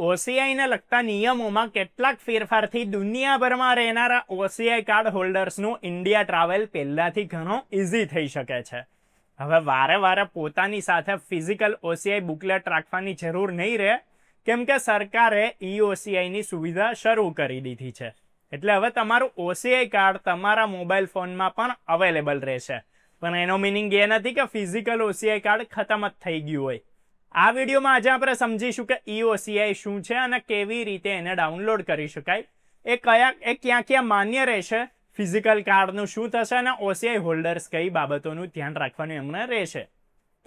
ઓસીઆઈને લગતા નિયમોમાં કેટલાક ફેરફારથી દુનિયાભરમાં રહેનારા ઓસીઆઈ કાર્ડ હોલ્ડર્સનું ઇન્ડિયા ટ્રાવેલ પહેલાથી ઘણો ઇઝી થઈ શકે છે. હવે વારે વારે પોતાની સાથે ફિઝિકલ ઓસીઆઈ બુકલેટ રાખવાની જરૂર નહીં રહે, કેમ કે સરકારે ઈ-ઓસીઆઈની સુવિધા શરૂ કરી દીધી છે. એટલે હવે તમારું ઓસીઆઈ કાર્ડ તમારા મોબાઈલ ફોનમાં પણ અવેલેબલ રહેશે. પણ એનો મિનિંગ એ નથી કે ફિઝિકલ ઓસીઆઈ કાર્ડ ખતમ જ થઈ ગયું હોય. આ વિડીયોમાં આજે આપણે સમજીશું કે ઈ-ઓસીઆઈ શું છે અને કેવી રીતે એને ડાઉનલોડ કરી શકાય, એ ક્યાં ક્યાં માન્ય રહેશે, ફિઝિકલ કાર્ડનું શું થશે અને ઓસીઆઈ હોલ્ડર્સ કઈ બાબતોનું ધ્યાન રાખવાનું એમને રહેશે.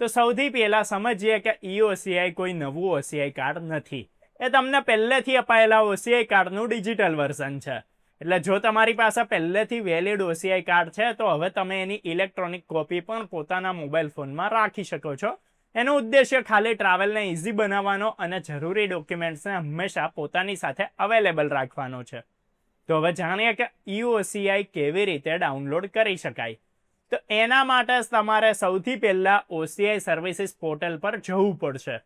તો સૌથી પહેલાં સમજીએ કે ઈ-ઓસીઆઈ કોઈ નવું ઓસીઆઈ કાર્ડ નથી. એ તમને પહેલેથી અપાયેલા ઓસીઆઈ કાર્ડનું ડિજિટલ વર્ઝન છે. એટલે જો તમારી પાસે પહેલેથી વેલિડ ઓસીઆઈ કાર્ડ છે તો હવે તમે એની ઇલેક્ટ્રોનિક કોપી પણ પોતાના મોબાઈલ ફોનમાં રાખી શકો છો. એનો ઉદ્દેશ્ય ખાલી ટ્રાવેલને ઇઝી બનાવવાનો અને જરૂરી ડોક્યુમેન્ટ્સને હંમેશા પોતાની સાથે અવેલેબલ રાખવાનો છે. તો હવે જાણીએ કે ઈ-ઓસીઆઈ કેવી રીતે ડાઉનલોડ કરી શકાય. તો એના માટે તમારે સૌથી પહેલાં ઓસીઆઈ સર્વિસીસ પોર્ટલ પર જવું પડશે.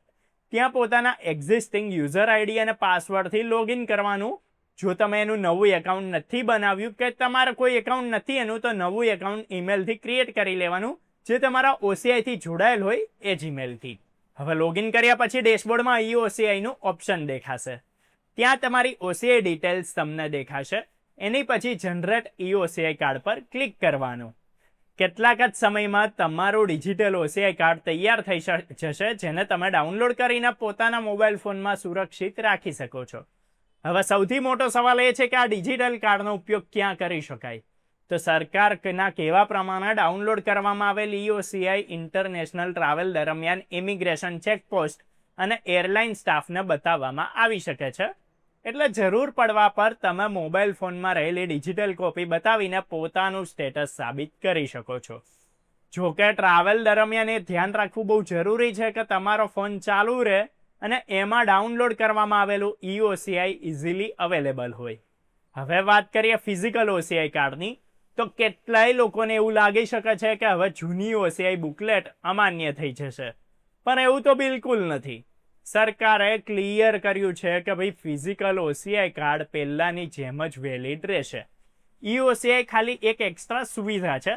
ત્યાં પોતાના એક્ઝિસ્ટિંગ યુઝર આઈડી અને પાસવર્ડથી લોગિન કરવાનું. જો તમે એનું નવું એકાઉન્ટ નથી બનાવ્યું કે તમારે કોઈ એકાઉન્ટ નથી એનું, તો નવું એકાઉન્ટ ઈમેલથી ક્રિએટ કરી લેવાનું જે તમારા ઓસીઆઈથી જોડાયેલ હોય એ જ ઈમેલથી. હવે લોગિન કર્યા પછી ડેશબોર્ડમાં ઈ-ઓસીઆઈનું ઓપ્શન દેખાશે. ત્યાં તમારી ઓસીઆઈ ડિટેલ્સ તમને દેખાશે. એની પછી જનરેટ ઈ-ઓસીઆઈ કાર્ડ પર ક્લિક કરવાનું. કેટલાક જ સમયમાં તમારું ડિજિટલ ઓસીઆઈ કાર્ડ તૈયાર થઈ જશે, જેને તમે ડાઉનલોડ કરીને પોતાના મોબાઈલ ફોનમાં સુરક્ષિત રાખી શકો છો. હવે સૌથી મોટો સવાલ એ છે કે આ ડિજિટલ કાર્ડનો ઉપયોગ ક્યાં કરી શકાય. તો સરકારના કહેવા પ્રમાણે ડાઉનલોડ કરવામાં આવેલ ઈ-ઓસીઆઈ ઇન્ટરનેશનલ ટ્રાવેલ દરમિયાન ઇમિગ્રેશન ચેકપોસ્ટ અને એરલાઇન સ્ટાફને બતાવવામાં આવી શકે છે. એટલે જરૂર પડવા પર તમે મોબાઈલ ફોનમાં રહેલી ડિજિટલ કોપી બતાવીને પોતાનું સ્ટેટસ સાબિત કરી શકો છો. જો કે ટ્રાવેલ દરમિયાન એ ધ્યાન રાખવું બહુ જરૂરી છે કે તમારો ફોન ચાલુ રહે અને એમાં ડાઉનલોડ કરવામાં આવેલું ઈ-ઓસીઆઈ ઇઝીલી અવેલેબલ હોય. હવે વાત કરીએ ફિઝિકલ ઓસીઆઈ કાર્ડની, તો કેટલાય લોકોને એવું લાગી શકે છે કે હવે જૂની ઓસીઆઈ બુકલેટ અમાન્ય થઈ જશે, પણ એવું તો બિલકુલ નથી. સરકારે ક્લિયર કર્યું છે કે ભાઈ ફિઝિકલ ઓસીઆઈ કાર્ડ પહેલાંની જેમ જ વેલિડ રહેશે. ઈ-ઓસીઆઈ ખાલી એક એક્સ્ટ્રા સુવિધા છે.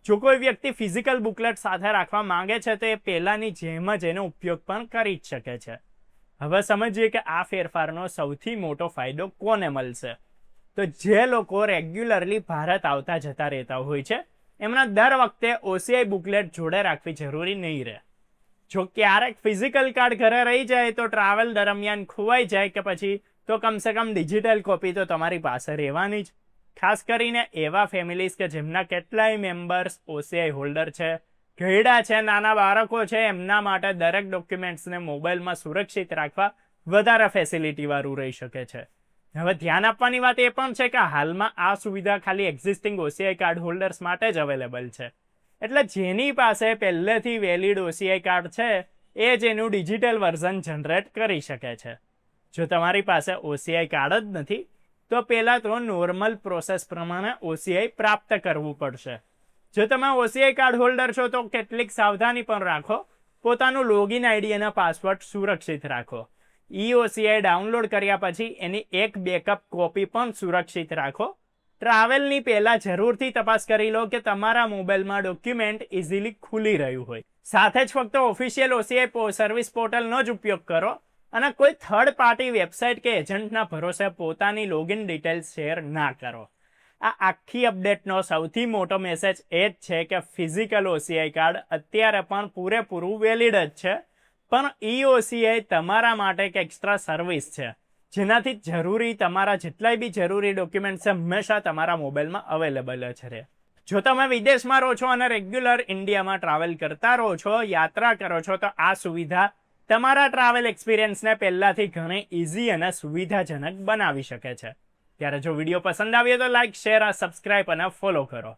જો કોઈ વ્યક્તિ ફિઝિકલ બુકલેટ સાથે રાખવા માંગે છે તો એ પહેલાંની જેમ જ એનો ઉપયોગ પણ કરી જ શકે છે. હવે સમજીએ કે આ ફેરફારનો સૌથી મોટો ફાયદો કોને મળશે. તો જે લોકો રેગ્યુલરલી ભારત આવતા જતા રહેતા હોય છે એમના દર વખતે ઓસીઆઈ બુકલેટ જોડે રાખવી જરૂરી નહીં રહે. જો ક્યારેક ફિઝિકલ કાર્ડ ઘરે રહી જાય તો ટ્રાવેલ દરમિયાન ખોવાઈ જાય કે પછી, તો કમસે કમ ડિજિટલ કોપી તો તમારી પાસે રહેવાની જ. ખાસ કરીને એવા ફેમિલીઝ કે જેમના કેટલાય મેમ્બર્સ ઓસીઆઈ હોલ્ડર છે, ઘરડા છે, નાના બાળકો છે, એમના માટે દરેક ડોક્યુમેન્ટ્સને મોબાઈલમાં સુરક્ષિત રાખવા વધારે ફેસિલિટીવાળું રહી શકે છે. હવે ધ્યાન આપવાની વાત એ પણ છે કે હાલમાં આ સુવિધા ખાલી એક્ઝિસ્ટિંગ ઓસીઆઈ કાર્ડ હોલ્ડર્સ માટે જ અવેલેબલ છે. એટલે જેની પાસે પહેલેથી વેલિડ ઓસીઆઈ કાર્ડ છે એ જ એનું ડિજિટલ વર્ઝન જનરેટ કરી શકે છે. જો તમારી પાસે ઓસીઆઈ કાર્ડ જ નથી તો પહેલાં તો નોર્મલ પ્રોસેસ પ્રમાણે ઓસીઆઈ પ્રાપ્ત કરવું પડશે. જો તમે ઓસીઆઈ કાર્ડ હોલ્ડર છો તો કેટલીક સાવધાની પણ રાખો. પોતાનું લોગિન આઈડી અને પાસવર્ડ સુરક્ષિત રાખો. ઈ-ઓસીઆઈ ડાઉનલોડ કર્યા પછી એની એક બેકઅપ કોપી પણ સુરક્ષિત રાખો. ટ્રાવેલની પહેલાં જરૂરથી તપાસ કરી લો કે તમારા મોબાઈલમાં ડોક્યુમેન્ટ ઇઝીલી ખુલી રહ્યું હોય. સાથે જ ફક્ત ઓફિશિયલ ઓસીઆઈ સર્વિસ પોર્ટલનો જ ઉપયોગ કરો અને કોઈ થર્ડ પાર્ટી વેબસાઇટ કે એજન્ટના ભરોસે પોતાની લોગિન ડિટેલ્સ શેર ના કરો. આ આખી અપડેટનો સૌથી મોટો મેસેજ એ જ છે કે ફિઝિકલ ઓસીઆઈ કાર્ડ અત્યારે પણ પૂરેપૂરું વેલિડ જ છે, પણ ઈ-ઓસીઆઈ તમારા માટે એક એક્સ્ટ્રા સર્વિસ છે જેનાથી જરૂરી તમારા જેટલાય બી જરૂરી ડોક્યુમેન્ટ્સ છે હંમેશા તમારા મોબાઈલમાં અવેલેબલ જ રહે. જો તમે વિદેશમાં રહો છો અને રેગ્યુલર ઇન્ડિયામાં ટ્રાવેલ કરતા રહો છો, યાત્રા કરો છો, તો આ સુવિધા તમારા ટ્રાવેલ એક્સપિરિયન્સને પહેલાંથી ઘણી ઇઝી અને સુવિધાજનક બનાવી શકે છે. ત્યારે જો વિડીયો પસંદ આવ્યો તો લાઇક, શેર, સબસ્ક્રાઇબ અને ફોલો કરો.